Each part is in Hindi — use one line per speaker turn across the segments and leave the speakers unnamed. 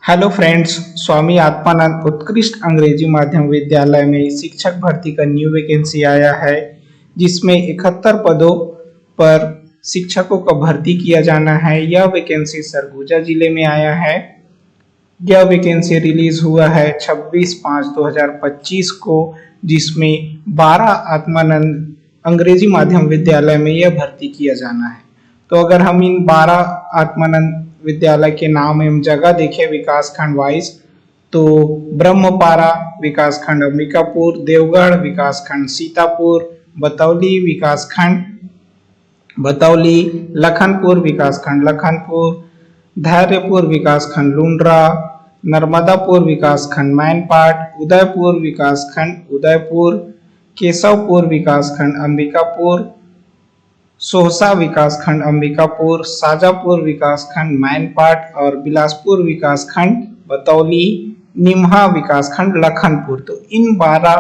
हेलो फ्रेंड्स, स्वामी आत्मानंद उत्कृष्ट अंग्रेजी माध्यम विद्यालय में शिक्षक भर्ती का न्यू वैकेंसी आया है, जिसमें 71 पदों पर शिक्षकों का भर्ती किया जाना है। यह वैकेंसी सरगुजा जिले में आया है। यह वैकेंसी रिलीज हुआ है 26/5/2025 को, जिसमें 12 आत्मानंद अंग्रेजी माध्यम विद्यालय में यह भर्ती किया जाना है। तो अगर हम इन 12 आत्मानंद विद्यालय के नाम एवं जगह देखें विकास खंड वाइज, तो ब्रह्मपारा विकास खंड अंबिकापुर, देवगढ़ विकास खंड सीतापुर, बतौली विकास खंड बतौली, लखनपुर विकास खंड लखनपुर, धैर्यपुर विकास खंड लुंड्रा, नर्मदापुर विकास खंड मैनपाट, उदयपुर विकास खंड उदयपुर, केशवपुर विकास खंड अंबिकापुर, सोहसा विकासखंड अंबिकापुर, शाजापुर विकासखंड मैनपाट और बिलासपुर विकासखंड बतौली, निम्हा विकासखंड लखनपुर। तो इन 12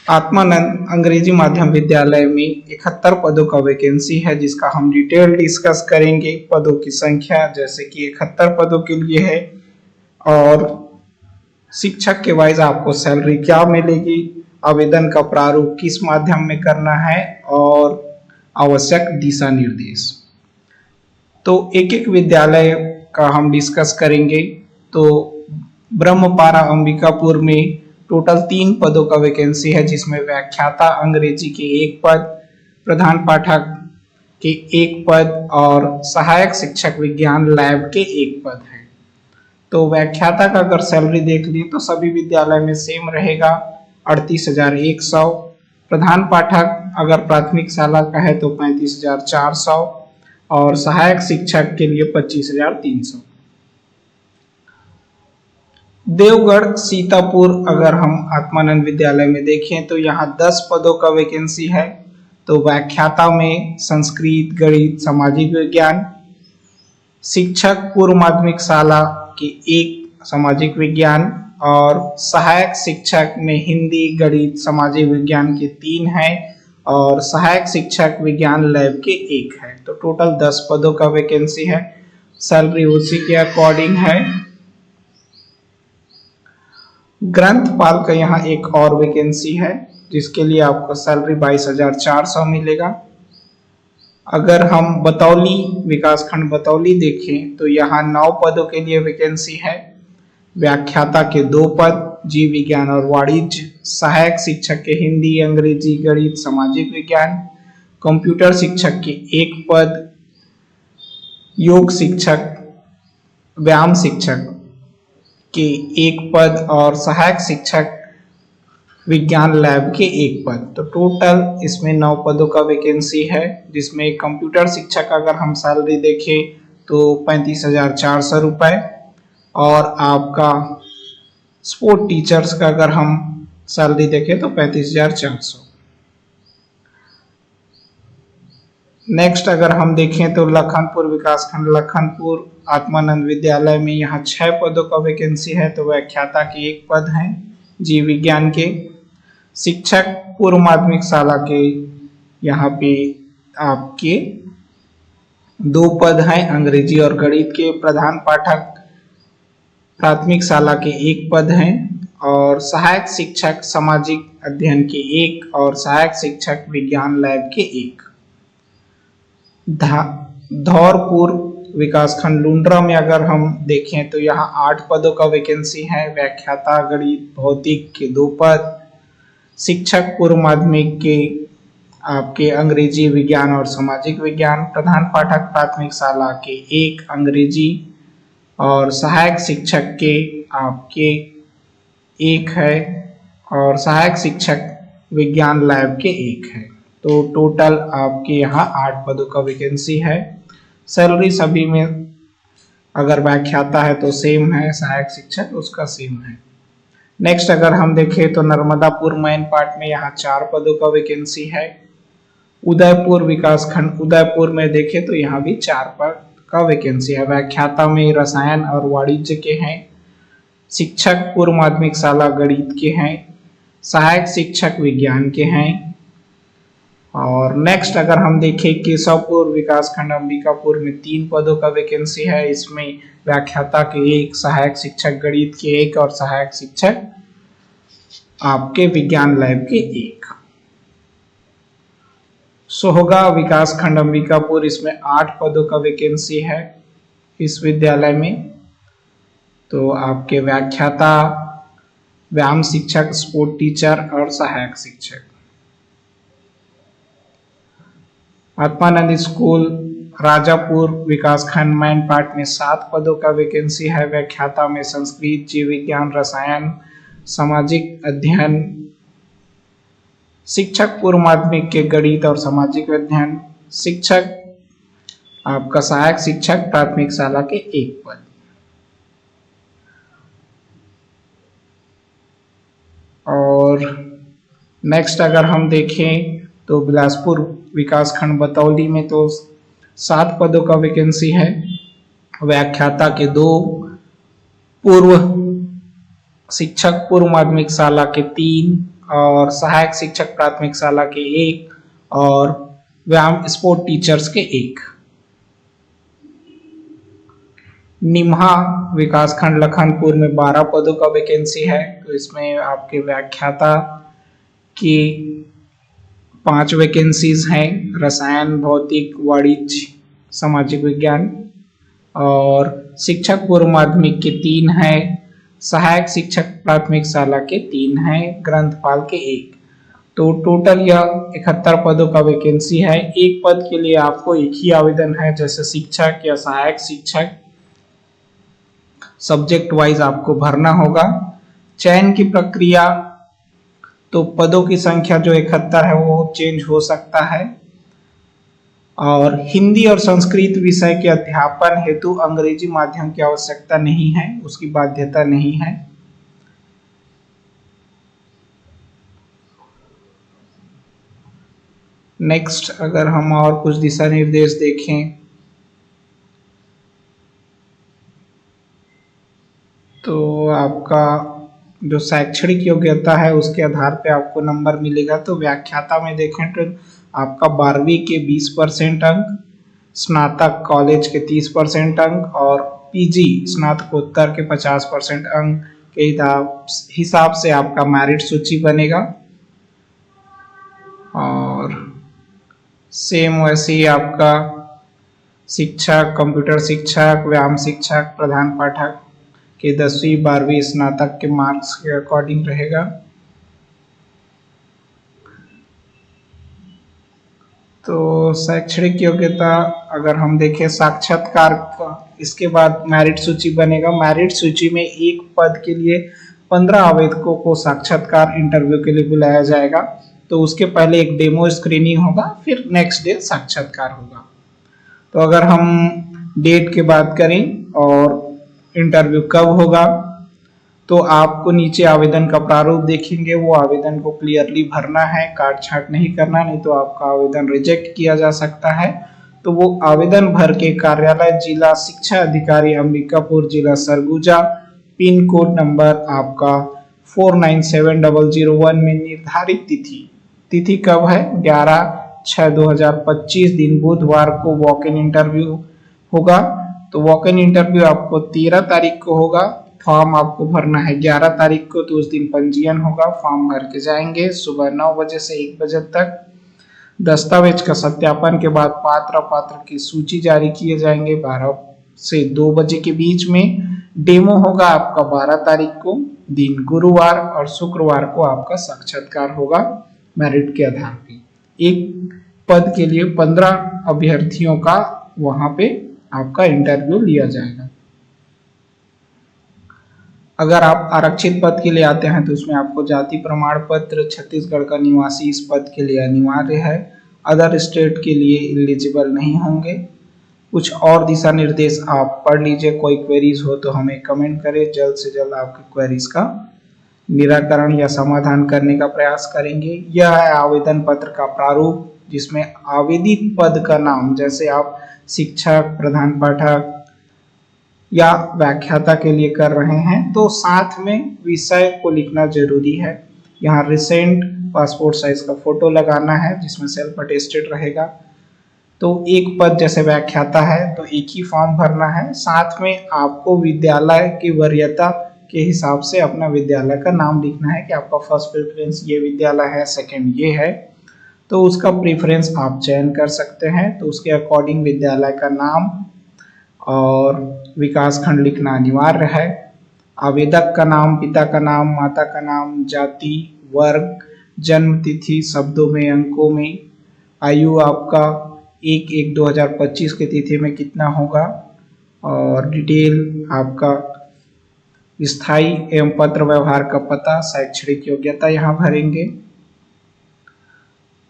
आत्मानंद अंग्रेजी माध्यम विद्यालय में 71 पदों का वैकेंसी है, जिसका हम डिटेल डिस्कस करेंगे। पदों की संख्या जैसे कि 71 पदों के लिए है और शिक्षक के वाइज आपको सैलरी क्या मिलेगी, आवेदन का प्रारूप किस माध्यम में करना है और आवश्यक दिशा निर्देश। तो एक एक विद्यालय का हम डिस्कस करेंगे। तो ब्रह्मपारा अंबिकापुर में टोटल 3 पदों का वैकेंसी है, जिसमें व्याख्याता अंग्रेजी के 1 पद, प्रधान पाठक के 1 पद और सहायक शिक्षक विज्ञान लैब के 1 पद है। तो व्याख्याता का अगर सैलरी देख लिए तो सभी विद्यालय में सेम रहेगा, 38,100। प्रधान पाठक अगर प्राथमिक शाला का है तो 35,400 और सहायक शिक्षक के लिए 25,300। देवगढ़ सीतापुर अगर हम आत्मानंद विद्यालय में देखें तो यहाँ 10 पदों का वैकेंसी है। तो व्याख्याता में संस्कृत, गणित, सामाजिक विज्ञान, शिक्षक पूर्व माध्यमिक शाला के 1 सामाजिक विज्ञान और सहायक शिक्षक में हिंदी, गणित, सामाजिक विज्ञान के 3 हैं और सहायक शिक्षक विज्ञान लैब के 1 है। तो टोटल 10 पदों का वैकेंसी है। सैलरी उसी के अकॉर्डिंग है। ग्रंथपाल का यहाँ एक और वैकेंसी है, जिसके लिए आपको सैलरी 22,400 मिलेगा। अगर हम बतौली विकासखंड बतौली देखें तो यहाँ 9 पदों के लिए वैकेंसी है। व्याख्याता के 2 पद, जीव विज्ञान और वाणिज्य, सहायक शिक्षक के हिंदी, अंग्रेजी, गणित, सामाजिक विज्ञान, कंप्यूटर शिक्षक के 1 पद, योग शिक्षक, व्यायाम शिक्षक के 1 पद और सहायक शिक्षक विज्ञान लैब के 1 पद। तो टोटल इसमें 9 पदों का वैकेंसी है, जिसमें कंप्यूटर शिक्षक अगर हम सैलरी देखें तो 35,400 रुपये और आपका स्पोर्ट टीचर्स का अगर हम सैलरी देखें तो 35,400। नेक्स्ट अगर हम देखें तो लखनपुर विकासखंड लखनपुर आत्मानंद विद्यालय में यहाँ 6 पदों का वैकेंसी है। तो व्याख्याता के 1 पद हैं, जीव विज्ञान के, शिक्षक पूर्व माध्यमिक शाला के यहाँ पे आपके 2 पद हैं, अंग्रेजी और गणित के, प्रधान पाठक प्राथमिक शाला के 1 पद हैं और सहायक शिक्षक सामाजिक अध्ययन के 1 और सहायक शिक्षक विज्ञान लैब के 1। धौरपुर विकासखंड लुंड्रा में अगर हम देखें तो यहाँ 8 पदों का वैकेंसी है। व्याख्याता गणित भौतिक के 2 पद, शिक्षक पूर्व माध्यमिक के आपके अंग्रेजी, विज्ञान और सामाजिक विज्ञान, प्रधान पाठक प्राथमिक शाला के 1 अंग्रेजी और सहायक शिक्षक के आपके 1 है और सहायक शिक्षक विज्ञान लैब के 1 है। तो टोटल आपके यहाँ 8 पदों का वैकेंसी है। सैलरी सभी में अगर व्याख्याता है तो सेम है, सहायक शिक्षक उसका सेम है। नेक्स्ट अगर हम देखें तो नर्मदापुर मैनपाट में यहाँ 4 पदों का वैकेंसी है। उदयपुर विकासखंड उदयपुर में देखें तो यहाँ भी 4 पद का वैकेंसी है। व्याख्याता में रसायन और वाणिज्य के हैं, शिक्षक पूर्व माध्यमिक शाला गणित के हैं, सहायक शिक्षक विज्ञान के हैं और नेक्स्ट अगर हम देखें केशवपुर विकासखंड अंबिकापुर में 3 पदों का वैकेंसी है। इसमें व्याख्याता के 1, सहायक शिक्षक गणित के 1 और सहायक शिक्षक आपके विज्ञान लैब के 1। सोहगा विकासखंड अंबिकापुर, इसमें 8 पदों का वैकेंसी है इस विद्यालय में। तो आपके व्याख्याता, व्यायाम शिक्षक, स्पोर्ट टीचर और सहायक शिक्षक। आत्मानंद स्कूल राजापुर विकासखंड मैनपाट में 7 पदों का वैकेंसी है। व्याख्याता में संस्कृत, जीव विज्ञान, रसायन, सामाजिक अध्ययन, शिक्षक पूर्व माध्यमिक के गणित और सामाजिक अध्ययन, शिक्षक आपका सहायक शिक्षक प्राथमिक शाला के 1 पद। और नेक्स्ट अगर हम देखें तो बिलासपुर विकासखंड बतौली में तो 7 पदों का वैकेंसी है। व्याख्याता के 2, पूर्व शिक्षक पूर्व माध्यमिक शाला के 3 और सहायक शिक्षक प्राथमिक शाला के 1 और व्यायाम स्पोर्ट टीचर्स के 1। निम्हा विकासखंड लखनपुर में 12 पदों का वैकेंसी है। तो इसमें आपके व्याख्याता की 5 वैकेंसीज हैं, रसायन, भौतिक, वाणिज्य, सामाजिक विज्ञान, और शिक्षक पूर्व माध्यमिक के 3 हैं, सहायक शिक्षक प्राथमिक शाला के 3 हैं, ग्रंथपाल के 1। तो टोटल यह 71 पदों का वैकेंसी है। एक पद के लिए आपको एक ही आवेदन है, जैसे शिक्षक या सहायक शिक्षक, सब्जेक्ट वाइज आपको भरना होगा। चयन की प्रक्रिया, तो पदों की संख्या जो 71 है वो चेंज हो सकता है। और हिंदी और संस्कृत विषय के अध्यापन हेतु अंग्रेजी माध्यम की आवश्यकता नहीं है, उसकी बाध्यता नहीं है। नेक्स्ट अगर हम और कुछ दिशा निर्देश देखें तो आपका जो शैक्षणिक योग्यता है उसके आधार पे आपको नंबर मिलेगा। तो व्याख्याता में देखें तो आपका 12वीं के 20% अंक, स्नातक कॉलेज के 30% अंक और पीजी स्नातकोत्तर के 50% अंक के हिसाब से आपका मेरिट सूची बनेगा। और सेम वैसे ही आपका शिक्षक, कंप्यूटर शिक्षक, व्यायाम शिक्षक, प्रधान पाठक के 10वीं 12वीं स्नातक के मार्क्स के अकॉर्डिंग रहेगा। तो शैक्षणिक योग्यता अगर हम देखें साक्षात्कार का, इसके बाद मेरिट सूची बनेगा। मेरिट सूची में एक पद के लिए 15 आवेदकों को साक्षात्कार इंटरव्यू के लिए बुलाया जाएगा। तो उसके पहले एक डेमो स्क्रीनिंग होगा, फिर नेक्स्ट डे साक्षात्कार होगा। तो अगर हम डेट की बात करें और इंटरव्यू कब होगा, तो आपको नीचे आवेदन का प्रारूप देखेंगे, वो आवेदन को क्लियरली भरना है, काट छांट नहीं करना, नहीं तो आपका आवेदन रिजेक्ट किया जा सकता है। तो वो आवेदन भर के कार्यालय जिला शिक्षा अधिकारी अंबिकापुर, जिला सरगुजा, पिन कोड नंबर आपका 497001 में निर्धारित तिथि कब है, 11/6/2025 दिन बुधवार को वॉक इन इंटरव्यू होगा। तो वॉक इन इंटरव्यू आपको 13 तारीख को होगा। फॉर्म आपको भरना है 11 तारीख को, तो उस दिन पंजीयन होगा। फॉर्म भर के जाएंगे सुबह 9 बजे से 1 बजे तक। दस्तावेज का सत्यापन के बाद पात्र की सूची जारी किए जाएंगे 12 से 2 बजे के बीच में। डेमो होगा आपका 12 तारीख को, दिन गुरुवार, और शुक्रवार को आपका साक्षात्कार होगा मेरिट के आधार पे। एक पद के लिए 15 अभ्यर्थियों का वहां पे आपका इंटरव्यू लिया जाएगा। अगर आप आरक्षित पद के लिए आते हैं तो उसमें आपको जाति प्रमाण पत्र, छत्तीसगढ़ का निवासी इस पद के लिए अनिवार्य है। अदर स्टेट के लिए एलिजिबल नहीं होंगे। कुछ और दिशा निर्देश आप पढ़ लीजिए। कोई क्वेरीज हो तो हमें कमेंट करें, जल्द से जल्द आपकी क्वेरीज का निराकरण या समाधान करने का प्रयास करेंगे। यह है आवेदन पत्र का प्रारूप, जिसमें आवेदित पद का नाम, जैसे आप शिक्षक, प्रधान पाठक या व्याख्याता के लिए कर रहे हैं तो साथ में विषय को लिखना जरूरी है। यहाँ रिसेंट पासपोर्ट साइज का फोटो लगाना है जिसमें सेल्फ अटेस्टेड रहेगा। तो एक पद जैसे व्याख्याता है तो एक ही फॉर्म भरना है, साथ में आपको विद्यालय की वरीयता के हिसाब से अपना विद्यालय का नाम लिखना है कि आपका फर्स्ट प्रेफरेंस ये विद्यालय है, सेकंड ये है, तो उसका प्रेफरेंस आप चयन कर सकते हैं। तो उसके अकॉर्डिंग विद्यालय का नाम और विकास खंड लिखना अनिवार्य है। आवेदक का नाम, पिता का नाम, माता का नाम, जाति, वर्ग, जन्म तिथि शब्दों में, अंकों में, आयु आपका 1/1/2025 की तिथि में कितना होगा, और डिटेल आपका स्थायी एवं पत्र व्यवहार का पता, शैक्षणिक योग्यता यहाँ भरेंगे।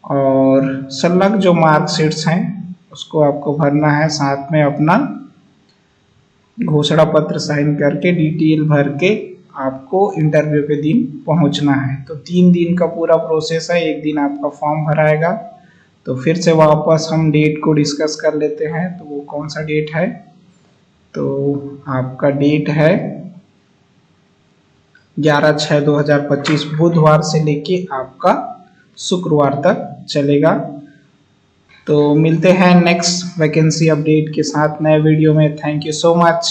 और संलग्न जो मार्कशीट्स हैं उसको आपको भरना है, साथ में अपना घोषणा पत्र साइन करके डिटेल भर के आपको इंटरव्यू के दिन पहुंचना है। तो 3 दिन का पूरा प्रोसेस है। एक दिन आपका फॉर्म भराएगा। तो फिर से वापस हम डेट को डिस्कस कर लेते हैं। तो वो कौन सा डेट है, तो आपका डेट है 11/6/2025 बुधवार से लेके आपका शुक्रवार तक चलेगा। तो मिलते हैं नेक्स्ट वैकेंसी अपडेट के साथ नए वीडियो में। Thank you so much.